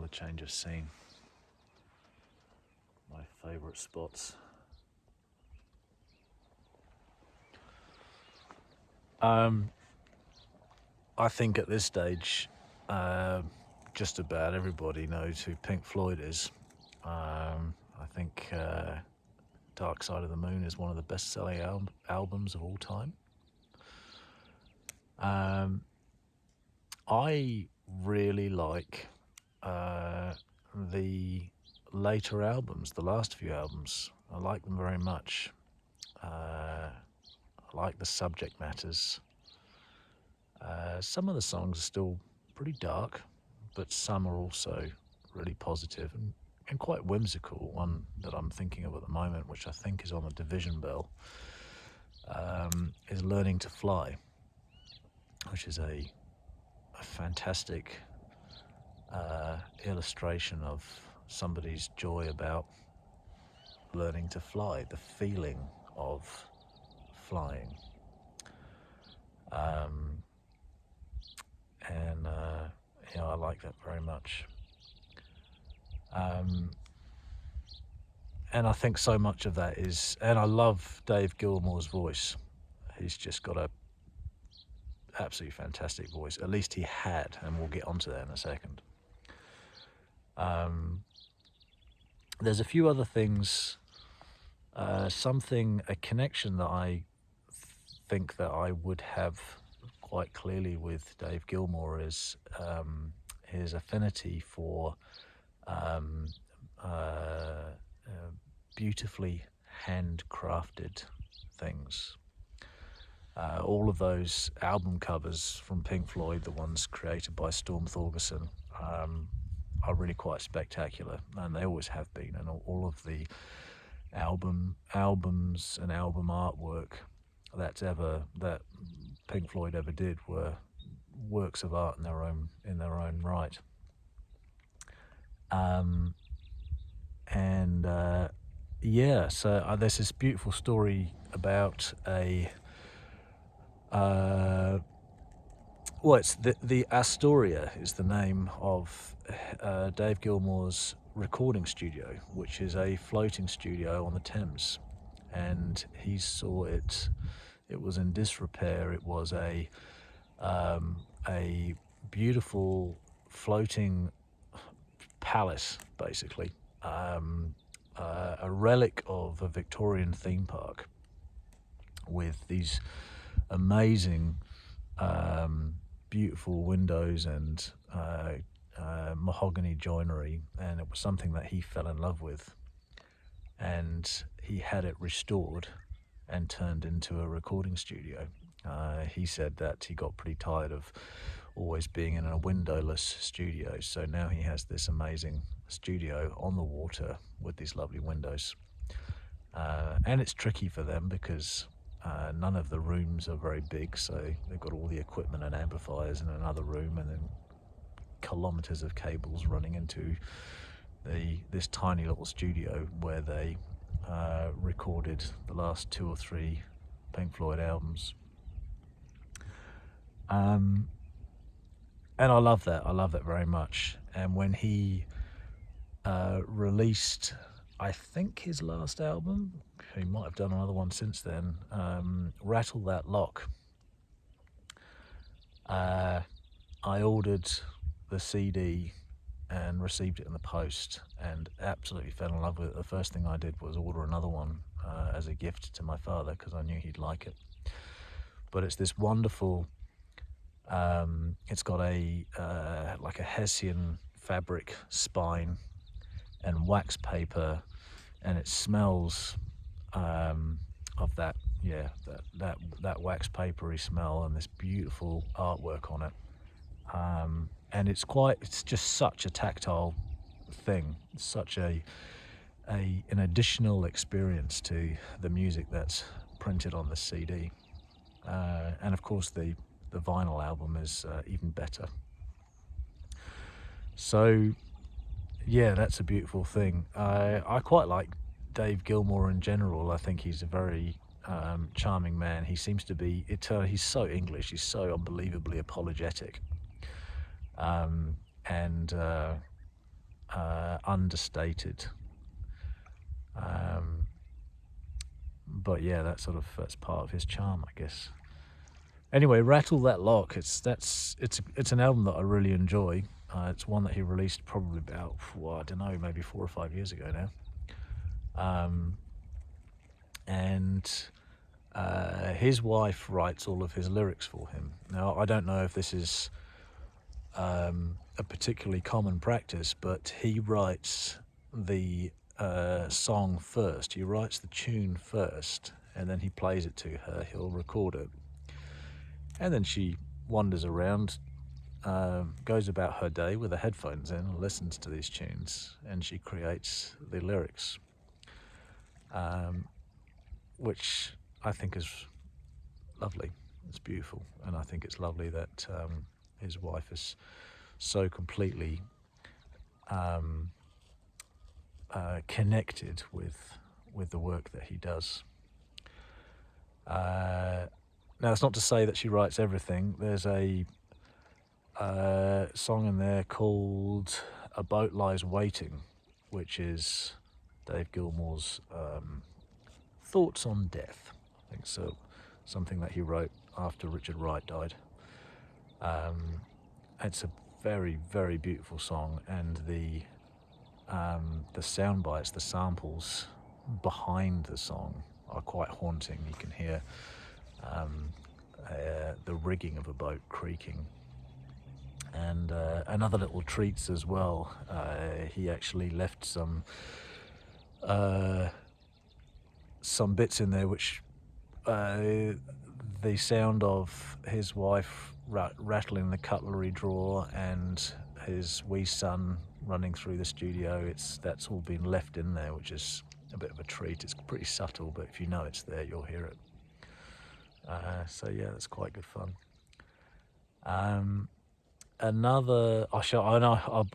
change of scene. My favourite spots. I think at this stage, just about everybody knows who Pink Floyd is. I think Dark Side of the Moon is one of the best-selling albums of all time. I really like the later albums, the last few albums. I like them very much. I like the subject matters. Some of the songs are still pretty dark, but some are also really positive and quite whimsical. One that I'm thinking of at the moment, which I think is on the Division Bell, is Learning to Fly, which is a fantastic illustration of somebody's joy about learning to fly, the feeling of flying. I like that very much. And I think so much of that is, and I love Dave Gilmour's voice. He's just got a absolutely fantastic voice. At least he had, and we'll get onto that in a second. There's a few other things. A connection that I think that I would have quite clearly with Dave Gilmour is his affinity for beautifully handcrafted things. All of those album covers from Pink Floyd, the ones created by Storm Thorgerson, are really quite spectacular, and they always have been. And all of the albums and album artwork that Pink Floyd ever did were works of art in their own right. So there's this beautiful story about it's the Astoria is the name of Dave Gilmour's recording studio, which is a floating studio on the Thames, and he saw it. It was in disrepair. It was a beautiful floating palace, basically, a relic of a Victorian theme park with these amazing, beautiful windows and mahogany joinery, and it was something that he fell in love with, and he had it restored and turned into a recording studio. He said that he got pretty tired of always being in a windowless studio, so now he has this amazing studio on the water with these lovely windows. And it's tricky for them because none of the rooms are very big, so they've got all the equipment and amplifiers in another room, and then kilometers of cables running into this tiny little studio where they recorded the last 2 or 3 Pink Floyd albums. And I love that very much. And when he released, I think, his last album, he might have done another one since then, Rattle That Lock, I ordered the CD and received it in the post and absolutely fell in love with it. The first thing I did was order another one as a gift to my father because I knew he'd like it. But it's this wonderful, it's got a like a Hessian fabric spine and wax paper, and it smells of that wax papery smell and this beautiful artwork on it. And it's just such a tactile thing, such an additional experience to the music that's printed on the CD. And of course the vinyl album is even better. So yeah, that's a beautiful thing. I quite like Dave Gilmour in general. I think he's a very charming man. He seems to be, he's so English, he's so unbelievably apologetic. And understated. But yeah, that's part of his charm, I guess. Anyway, Rattle That Lock. It's an album that I really enjoy. It's one that he released probably about, well, I don't know, maybe 4 or 5 years ago now. And his wife writes all of his lyrics for him. Now, I don't know if this is a particularly common practice, but he writes the song first. He writes the tune first, and then he plays it to her. He'll record it, and then she wanders around, goes about her day with her headphones in, listens to these tunes, and she creates the lyrics, which I think is lovely. It's beautiful, and I think it's lovely that his wife is so completely connected with the work that he does. Now, it's not to say that she writes everything. There's a song in there called "A Boat Lies Waiting," which is Dave Gilmour's thoughts on death. I think so. Something that he wrote after Richard Wright died. It's a very, very beautiful song, and the sound bites, the samples behind the song are quite haunting. You can hear the rigging of a boat creaking. And another little treats as well. He actually left some bits in there which the sound of his wife rattling the cutlery drawer and his wee son running through the studio, that's all been left in there, which is a bit of a treat. It's pretty subtle, but if you know it's there, you'll hear it. So yeah, that's quite good fun.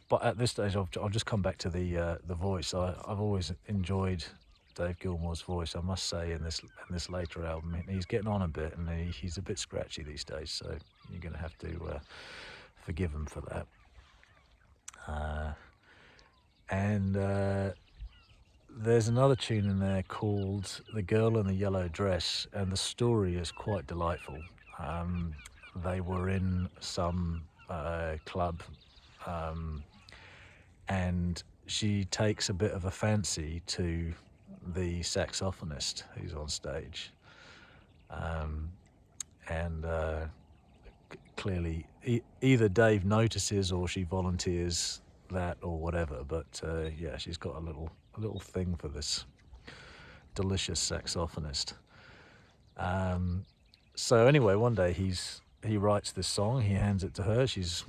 But at this stage, I'll just come back to the voice. I've always enjoyed Dave Gilmour's voice, I must say. In this later album, he's getting on a bit, and he's a bit scratchy these days. So you're going to have to forgive him for that. There's another tune in there called "The Girl in the Yellow Dress," and the story is quite delightful. They were in some club, and she takes a bit of a fancy to the saxophonist who's on stage, and clearly either Dave notices or she volunteers that or whatever, but yeah, she's got a little thing for this delicious saxophonist. So anyway, one day he writes this song, he hands it to her, she's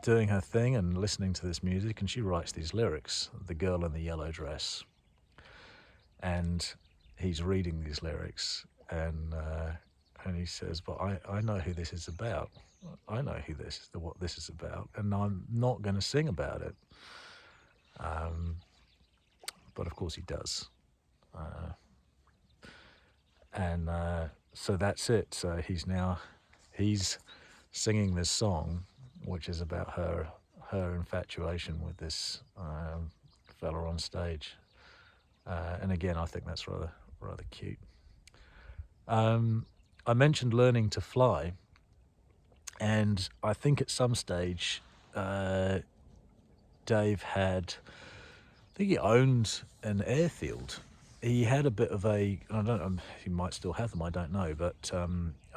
doing her thing and listening to this music, and she writes these lyrics, "The Girl in the Yellow Dress." And he's reading these lyrics, and he says, "But I know who this is about. I know what this is about, and I'm not going to sing about it." But of course he does. So that's it. So he's singing this song, which is about her infatuation with this fella on stage. And again, I think that's rather cute. I mentioned learning to fly, and I think at some stage Dave I think he owned an airfield. He had a bit of I don't know, he might still have them, I don't know, but a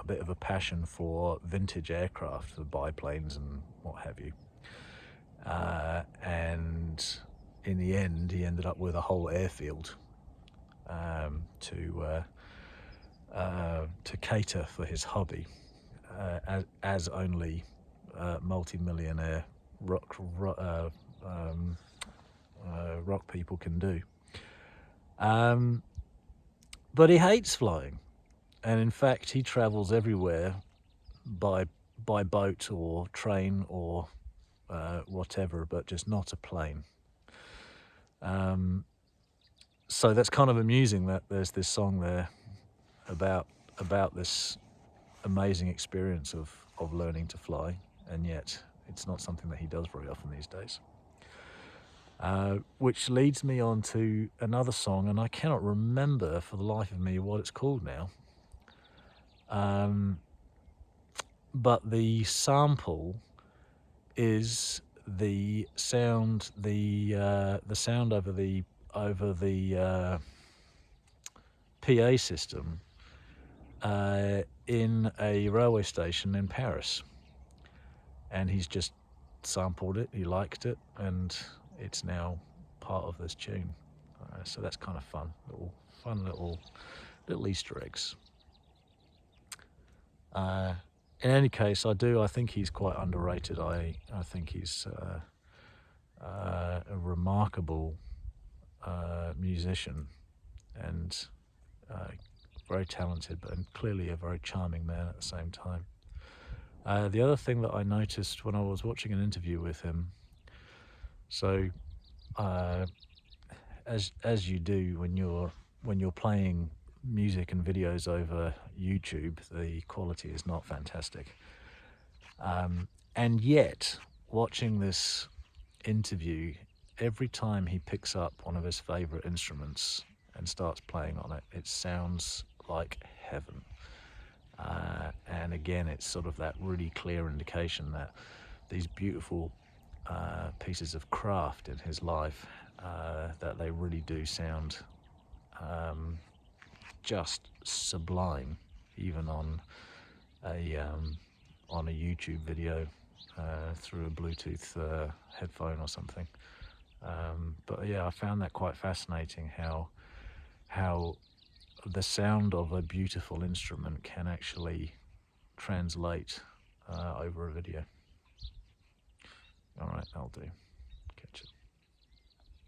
bit of a passion for vintage aircraft, the biplanes and what have you. And in the end, he ended up with a whole airfield to cater for his hobby, as only multi-millionaire rock people can do. But he hates flying, and in fact, he travels everywhere by boat or train or whatever, but just not a plane. So that's kind of amusing that there's this song there about this amazing experience of learning to fly, and yet it's not something that he does very often these days. Which leads me on to another song, and I cannot remember for the life of me what it's called now. But the sample is the sound, the sound over the PA system in a railway station in Paris, and he's just sampled it. He liked it, and it's now part of this tune. So that's kind of fun, little Easter eggs. In any case, I think he's quite underrated. I think he's a remarkable musician, and very talented, but clearly a very charming man at the same time. The other thing that I noticed when I was watching an interview with him, so as you do when you're playing music and videos over YouTube, the quality is not fantastic. And yet, watching this interview, every time he picks up one of his favorite instruments and starts playing on it, it sounds like heaven. And again, it's sort of that really clear indication that these beautiful pieces of craft in his life, that they really do sound just sublime, even on a YouTube video through a Bluetooth headphone or something. But yeah, I found that quite fascinating, how the sound of a beautiful instrument can actually translate over a video. All right, that'll do.